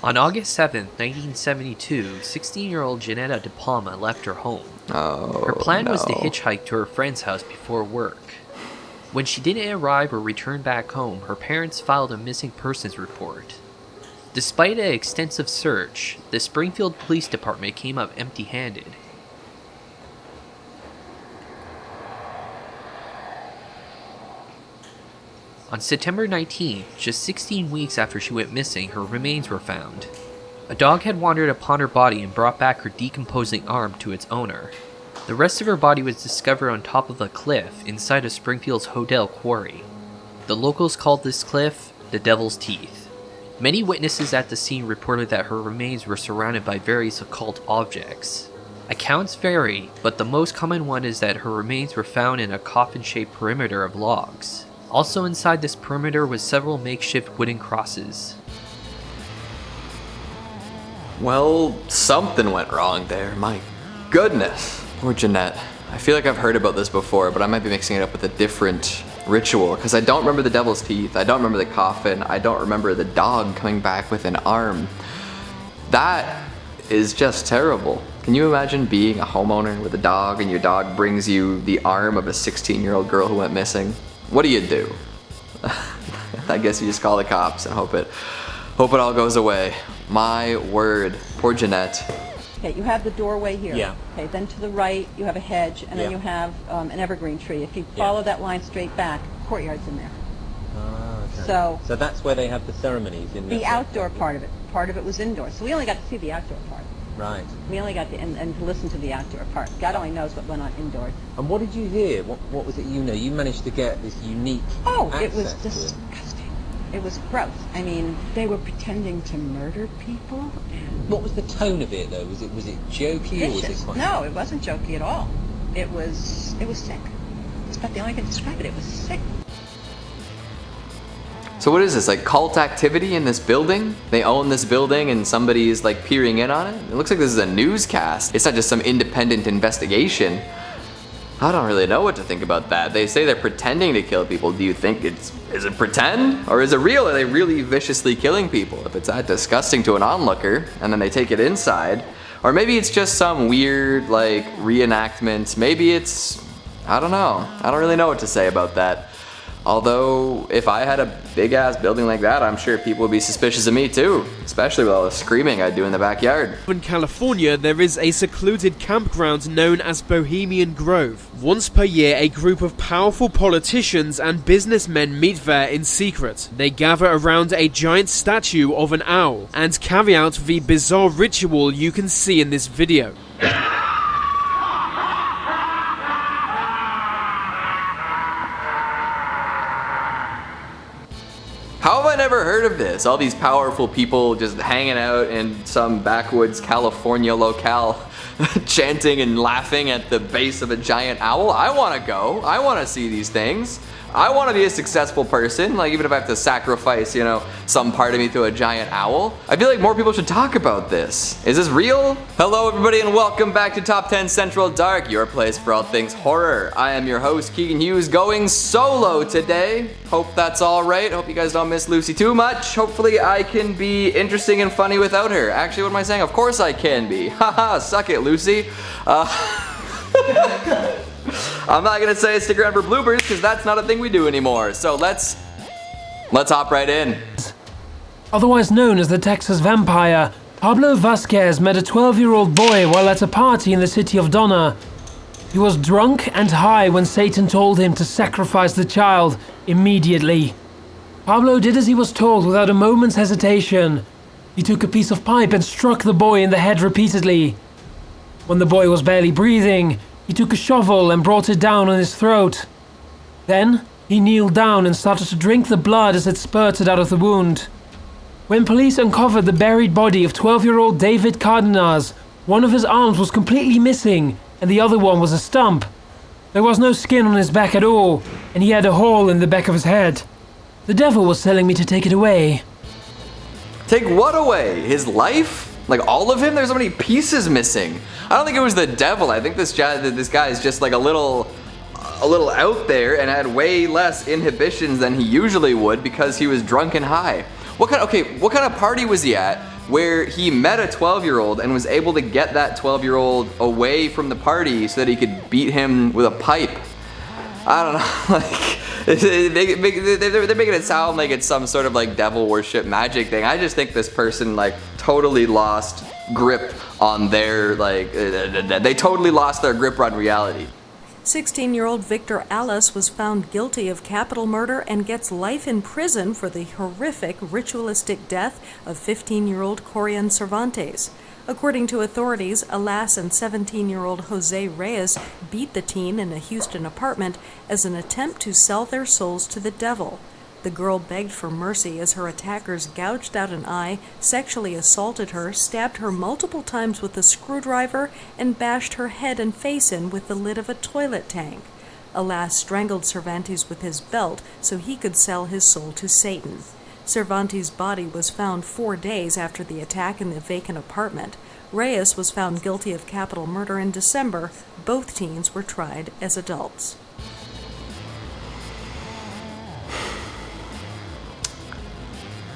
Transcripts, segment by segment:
On August 7, 1972, 16-year-old Janetta De Palma left her home. Her plan was to hitchhike to her friend's house before work. When she didn't arrive or return back home, her parents filed a missing persons report. Despite an extensive search, the Springfield Police Department came up empty-handed. On September 19th, just 16 weeks after she went missing, her remains were found. A dog had wandered upon her body and brought back her decomposing arm to its owner. The rest of her body was discovered on top of a cliff inside of Springfield's Hodel Quarry. The locals called this cliff the Devil's Teeth. Many witnesses at the scene reported that her remains were surrounded by various occult objects. Accounts vary, but the most common one is that her remains were found in a coffin-shaped perimeter of logs. Also inside this perimeter was several makeshift wooden crosses. Well, something went wrong there, my goodness. Poor Jeanette. I feel like I've heard about this before, but I might be mixing it up with a different ritual, because I don't remember the devil's teeth, I don't remember the coffin, I don't remember the dog coming back with an arm. That is just terrible. Can you imagine being a homeowner with a dog and your dog brings you the arm of a 16-year-old girl who went missing? What do? I guess you just call the cops and hope it all goes away. My word, poor Jeanette. Okay, you have the doorway here. Yeah. Okay, then to the right you have a hedge, and then you have an evergreen tree. If you follow that line straight back, courtyard's in there. Okay. So that's where they have the ceremonies in the outdoor part of it. Part of it was indoor, so we only got to see the outdoor part. Right. We only got to and to listen to the outdoor part. God only knows what went on indoors. And what did you hear? What was it you know? You managed to get this unique It was access to it. disgusting. It was gross. I mean, they were pretending to murder people. What was the tone of it though? Was it jokey or was Vicious. it quite... No, it wasn't jokey at all. It was sick. That's about the only way I can describe it. It was sick. So what is this, like cult activity in this building? They own this building and somebody is like peering in on it? It looks like this is a newscast. It's not just some independent investigation. I don't really know what to think about that. They say they're pretending to kill people. Do you think is it pretend? Or is it real? Are they really viciously killing people? If it's that disgusting to an onlooker and then they take it inside. Or maybe it's just some weird like reenactment. Maybe it's, I don't know. I don't really know what to say about that. Although, if I had a big-ass building like that, I'm sure people would be suspicious of me too, especially with all the screaming I do in the backyard. In California, there is a secluded campground known as Bohemian Grove. Once per year, a group of powerful politicians and businessmen meet there in secret. They gather around a giant statue of an owl and carry out the bizarre ritual you can see in this video. How have I never heard of this? All these powerful people just hanging out in some backwoods California locale, chanting and laughing at the base of a giant owl. I want to go. I want to see these things. I want to be a successful person, like even if I have to sacrifice, some part of me to a giant owl. I feel like more people should talk about this. Is this real? Hello everybody and welcome back to Top 10 Central Dark, your place for all things horror. I am your host, Keegan Hughes, going solo today. Hope that's alright. Hope you guys don't miss Lucy too much. Hopefully I can be interesting and funny without her. Actually, what am I saying? Of course I can be. Haha, suck it, Lucy. I'm not gonna say stick around for bloopers because that's not a thing we do anymore. So let's hop right in. Otherwise known as the Texas Vampire, Pablo Vasquez met a 12-year-old boy while at a party in the city of Donna. He was drunk and high when Satan told him to sacrifice the child immediately. Pablo did as he was told without a moment's hesitation. He took a piece of pipe and struck the boy in the head repeatedly. When the boy was barely breathing, he took a shovel and brought it down on his throat. Then, he kneeled down and started to drink the blood as it spurted out of the wound. When police uncovered the buried body of 12-year-old David Cardenas, one of his arms was completely missing and the other one was a stump. There was no skin on his back at all, and he had a hole in the back of his head. The devil was telling me to take it away. Take what away? His life? Like all of him? There's so many pieces missing. I don't think it was the devil. I think this guy is just like a little out there and had way less inhibitions than he usually would because he was drunk and high. What kind of party was he at where he met a 12-year-old and was able to get that 12-year-old away from the party so that he could beat him with a pipe. I don't know, like, they're making it sound like it's some sort of like devil worship magic thing. I just think this person like totally lost grip on their, like, they totally lost their grip on reality. 16-year-old Victor Alice was found guilty of capital murder and gets life in prison for the horrific ritualistic death of 15-year-old Corian Cervantes. According to authorities, Alice and 17-year-old Jose Reyes beat the teen in a Houston apartment as an attempt to sell their souls to the devil. The girl begged for mercy as her attackers gouged out an eye, sexually assaulted her, stabbed her multiple times with a screwdriver, and bashed her head and face in with the lid of a toilet tank. Alice strangled Cervantes with his belt so he could sell his soul to Satan. Cervantes' body was found 4 days after the attack in the vacant apartment. Reyes was found guilty of capital murder in December. Both teens were tried as adults.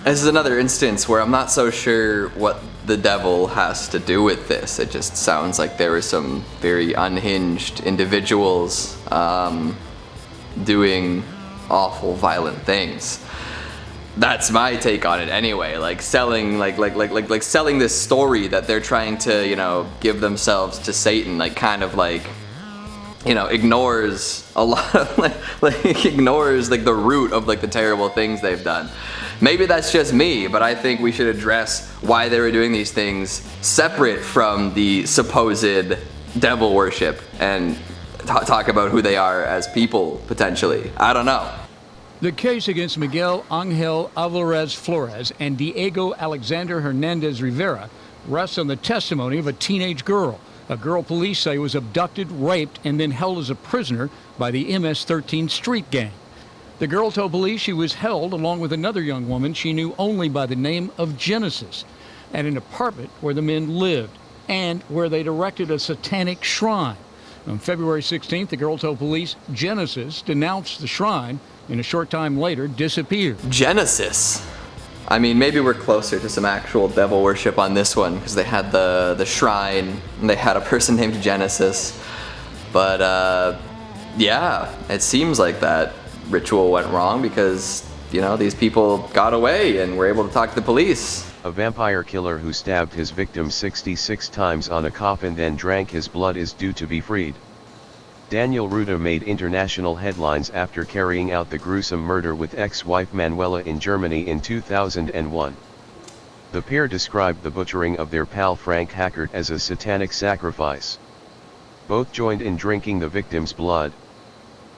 This is another instance where I'm not so sure what the devil has to do with this. It just sounds like there were some very unhinged individuals doing awful, violent things. That's my take on it anyway. Like selling, like selling this story that they're trying to, you know, give themselves to Satan, like kind of like, you know, ignores a lot of like ignores like the root of like the terrible things they've done. Maybe that's just me, but I think we should address why they were doing these things separate from the supposed devil worship and talk about who they are as people, potentially. I don't know. The case against Miguel Angel Alvarez Flores and Diego Alexander Hernandez Rivera rests on the testimony of a teenage girl. A girl police say was abducted, raped, and then held as a prisoner by the MS-13 street gang. The girl told police she was held along with another young woman she knew only by the name of Genesis at an apartment where the men lived and where they'd erected a satanic shrine. On February 16th, the girl told police Genesis denounced the shrine and a short time later disappeared. Genesis? I mean, maybe we're closer to some actual devil worship on this one because they had the shrine and they had a person named Genesis. But yeah, it seems like that ritual went wrong because, you know, these people got away and were able to talk to the police. A vampire killer who stabbed his victim 66 times on a coffin then drank his blood is due to be freed. Daniel Ruta made international headlines after carrying out the gruesome murder with ex-wife Manuela in Germany in 2001. The pair described the butchering of their pal Frank Hackert as a satanic sacrifice. Both joined in drinking the victim's blood.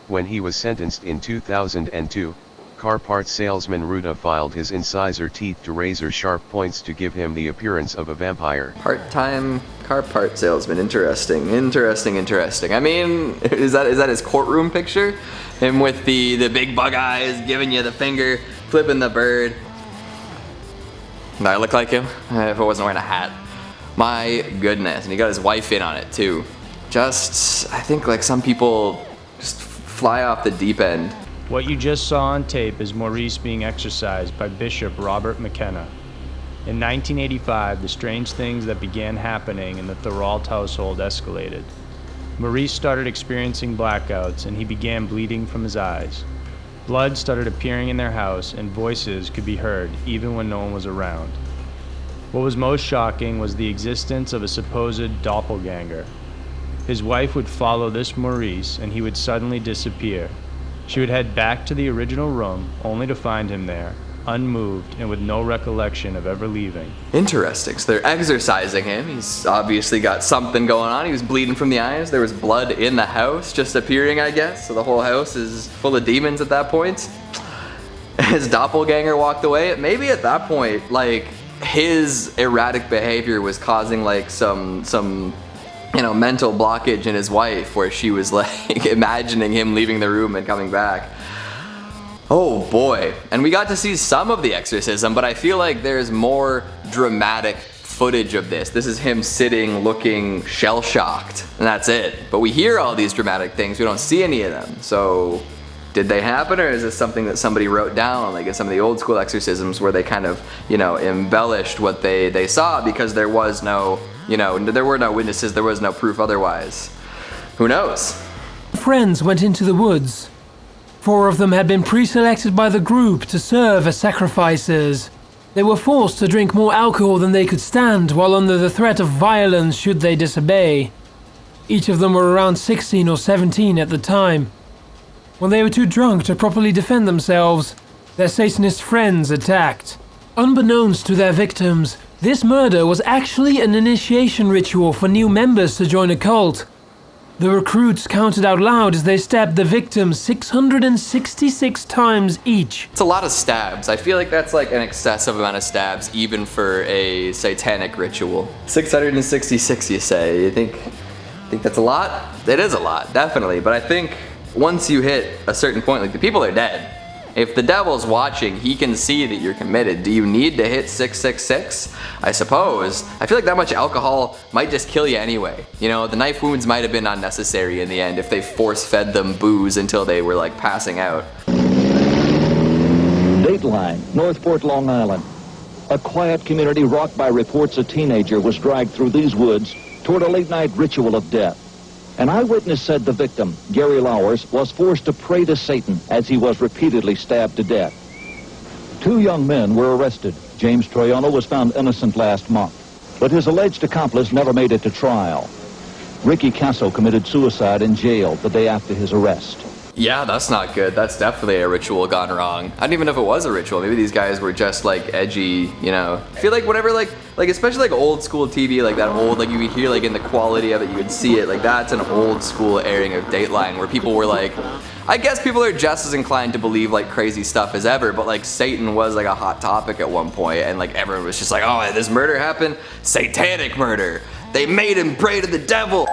When he was sentenced in 2002, car parts salesman Ruta filed his incisor teeth to razor-sharp points to give him the appearance of a vampire. Part-time car part salesman. Interesting. I mean, is that his courtroom picture? Him with the big bug eyes, giving you the finger, flipping the bird. Do I look like him? If I wasn't wearing a hat. My goodness. And he got his wife in on it too. Just, I think like some people just fly off the deep end. What you just saw on tape is Maurice being exorcised by Bishop Robert McKenna. In 1985, the strange things that began happening in the Thoralt household escalated. Maurice started experiencing blackouts and he began bleeding from his eyes. Blood started appearing in their house and voices could be heard even when no one was around. What was most shocking was the existence of a supposed doppelganger. His wife would follow this Maurice and he would suddenly disappear. She would head back to the original room, only to find him there, unmoved and with no recollection of ever leaving. Interesting. So they're exorcising him. He's obviously got something going on. He was bleeding from the eyes. There was blood in the house just appearing, I guess. So the whole house is full of demons at that point. His doppelganger walked away. Maybe at that point, like, his erratic behavior was causing like some you know, mental blockage in his wife where she was like imagining him leaving the room and coming back. Oh boy. And we got to see some of the exorcism, but I feel like there's more dramatic footage of this. This is him sitting looking shell-shocked and that's it. But we hear all these dramatic things. We don't see any of them. So did they happen, or is this something that somebody wrote down, like in some of the old school exorcisms where they kind of, you know, embellished what they saw because there was no, you know, there were no witnesses, there was no proof otherwise. Who knows? Friends went into the woods. 4 of them had been pre-selected by the group to serve as sacrifices. They were forced to drink more alcohol than they could stand while under the threat of violence should they disobey. Each of them were around 16 or 17 at the time. When they were too drunk to properly defend themselves, their Satanist friends attacked. Unbeknownst to their victims, this murder was actually an initiation ritual for new members to join a cult. The recruits counted out loud as they stabbed the victims 666 times each. It's a lot of stabs. I feel like that's like an excessive amount of stabs even for a satanic ritual. 666, you say? You think that's a lot? It is a lot, definitely. But I think once you hit a certain point, like the people are dead. If the devil's watching, he can see that you're committed. Do you need to hit 666? I suppose. I feel like that much alcohol might just kill you anyway. You know, the knife wounds might have been unnecessary in the end if they force-fed them booze until they were like passing out. Dateline, Northport, Long Island. A quiet community rocked by reports a teenager was dragged through these woods toward a late-night ritual of death. An eyewitness said the victim, Gary Flores, was forced to pray to Satan as he was repeatedly stabbed to death. 2 young men were arrested. James Troiano was found innocent last month, but his alleged accomplice never made it to trial. Ricky Casso committed suicide in jail the day after his arrest. Yeah, that's not good. That's definitely a ritual gone wrong. I don't even know if it was a ritual. Maybe these guys were just like edgy, you know. I feel like whatever, like especially like old school TV, like that old, like you could hear like in the quality of it, you could see it. Like that's an old school airing of Dateline where people were like, I guess people are just as inclined to believe like crazy stuff as ever, but like Satan was like a hot topic at one point, and like everyone was just like, oh, this murder happened? Satanic murder. They made him pray to the devil.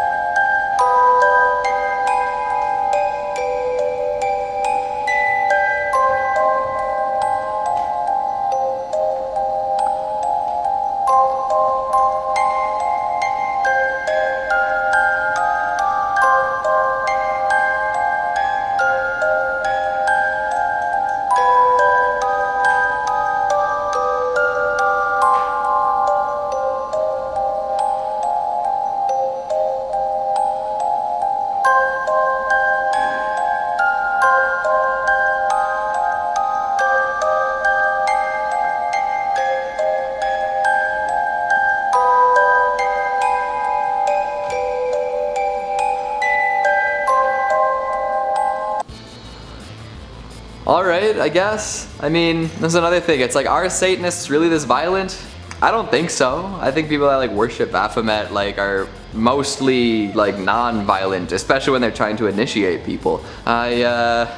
Alright, I guess. I mean, there's another thing. It's like, are Satanists really this violent? I don't think so. I think people that like worship Baphomet like are mostly like non-violent, especially when they're trying to initiate people. I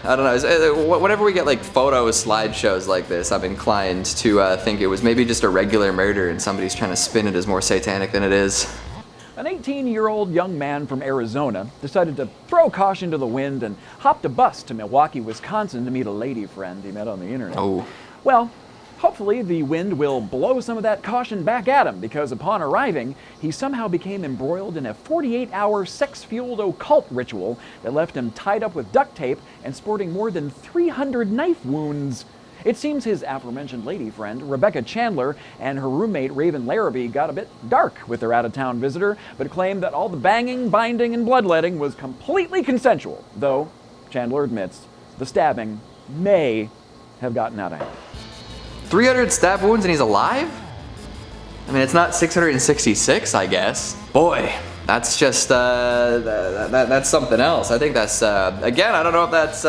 don't know. Whenever we get like photo slideshows like this, I'm inclined to think it was maybe just a regular murder and somebody's trying to spin it as more satanic than it is. An 18-year-old young man from Arizona decided to throw caution to the wind and hopped a bus to Milwaukee, Wisconsin to meet a lady friend he met on the internet. Oh. Well, hopefully the wind will blow some of that caution back at him, because upon arriving, he somehow became embroiled in a 48-hour sex-fueled occult ritual that left him tied up with duct tape and sporting more than 300 knife wounds. It seems his aforementioned lady friend, Rebecca Chandler, and her roommate, Raven Larrabee, got a bit dark with their out-of-town visitor, but claimed that all the banging, binding, and bloodletting was completely consensual, though, Chandler admits, the stabbing may have gotten out of hand. 300 stab wounds and he's alive? I mean, it's not 666, I guess. Boy, that's just, that's something else. I think that's, again, I don't know if that's,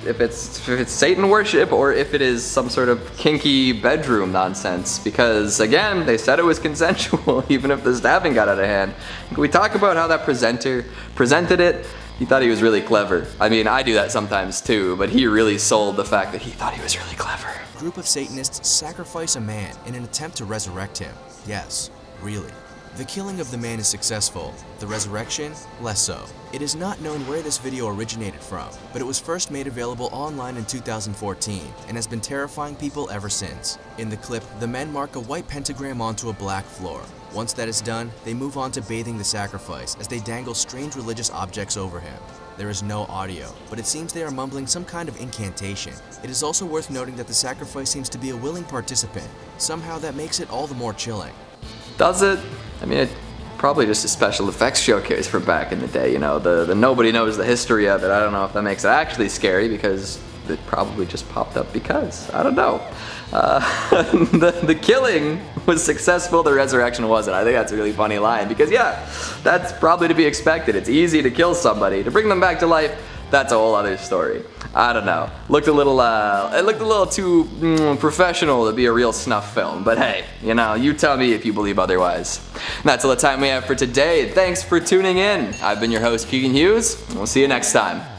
if it's Satan worship or if it is some sort of kinky bedroom nonsense, because again, they said it was consensual even if the stabbing got out of hand. Can we talk about how that presenter presented it? He thought he was really clever. I mean, I do that sometimes too, but he really sold the fact that he thought he was really clever. A group of Satanists sacrifice a man in an attempt to resurrect him. Yes, really. The killing of the man is successful, the resurrection, less so. It is not known where this video originated from, but it was first made available online in 2014 and has been terrifying people ever since. In the clip, the men mark a white pentagram onto a black floor. Once that is done, they move on to bathing the sacrifice as they dangle strange religious objects over him. There is no audio, but it seems they are mumbling some kind of incantation. It is also worth noting that the sacrifice seems to be a willing participant. Somehow that makes it all the more chilling. Does it? I mean, it's probably just a special effects showcase for back in the day, you know, the nobody knows the history of it. I don't know if that makes it actually scary because it probably just popped up because, I don't know. The killing was successful, the resurrection wasn't. I think that's a really funny line because yeah, that's probably to be expected. It's easy to kill somebody. To bring them back to life, that's a whole other story. I don't know. It looked a little too professional to be a real snuff film. But hey, you know, you tell me if you believe otherwise. And that's all the time we have for today. Thanks for tuning in. I've been your host, Keegan Hughes. We'll see you next time.